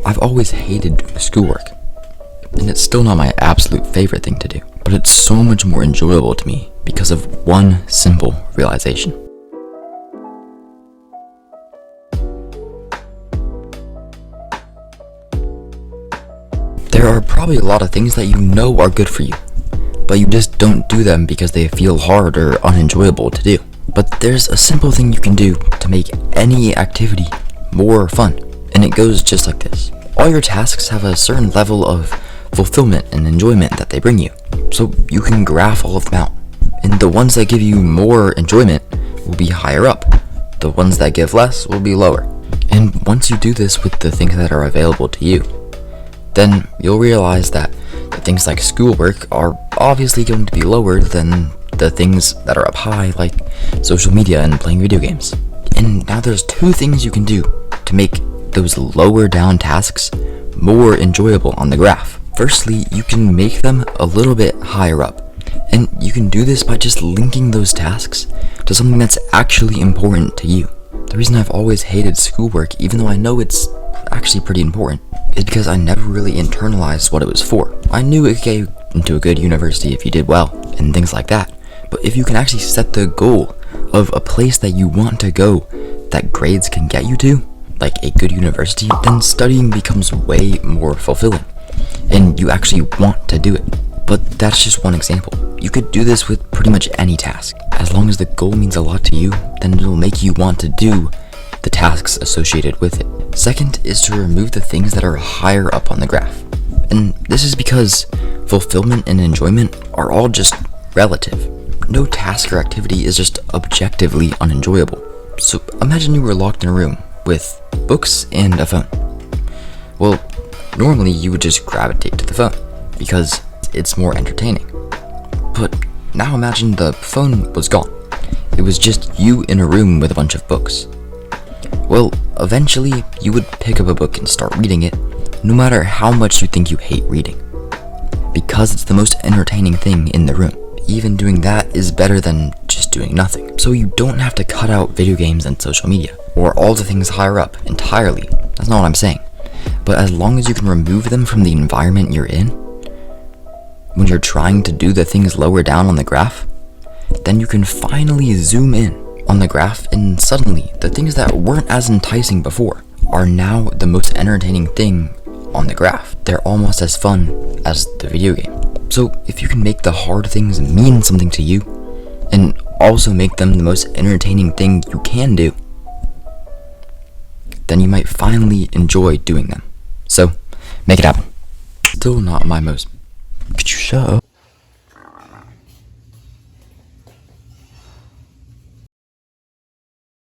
I've always hated doing schoolwork, and it's still not my absolute favorite thing to do, but it's so much more enjoyable to me because of one simple realization. There are probably a lot of things that you know are good for you, but you just don't do them because they feel hard or unenjoyable to do. But there's a simple thing you can do to make any activity more fun, and it goes just like this. All your tasks have a certain level of fulfillment and enjoyment that they bring you, so you can graph all of them out. And the ones that give you more enjoyment will be higher up. The ones that give less will be lower. And once you do this with the things that are available to you, then you'll realize that the things like schoolwork are obviously going to be lower than the things that are up high, like social media and playing video games. And now there's two things you can do to make those lower down tasks more enjoyable on the graph. Firstly, you can make them a little bit higher up. And you can do this by just linking those tasks to something that's actually important to you. The reason I've always hated schoolwork, even though I know it's actually pretty important, is because I never really internalized what it was for. I knew it could get you into a good university if you did well, and things like that. But if you can actually set the goal of a place that you want to go that grades can get you to, like a good university, then studying becomes way more fulfilling, and you actually want to do it. But that's just one example. You could do this with pretty much any task. As long as the goal means a lot to you, then it'll make you want to do the tasks associated with it. Second is to remove the things that are higher up on the graph. And this is because fulfillment and enjoyment are all just relative. No task or activity is just objectively unenjoyable. So imagine you were locked in a room with books and a phone. Well, normally you would just gravitate to the phone because it's more entertaining. But now imagine the phone was gone. It was just you in a room with a bunch of books. Well, eventually you would pick up a book and start reading it, no matter how much you think you hate reading, because it's the most entertaining thing in the room. Even doing that is better than just doing nothing. So you don't have to cut out video games and social media, or all the things higher up entirely. That's not what I'm saying. But as long as you can remove them from the environment you're in, when you're trying to do the things lower down on the graph, then you can finally zoom in on the graph, and suddenly the things that weren't as enticing before are now the most entertaining thing on the graph. They're almost as fun as the video game. So if you can make the hard things mean something to you, and also make them the most entertaining thing you can do, then you might finally enjoy doing them. So make it happen. Still not my most... Could you shut up?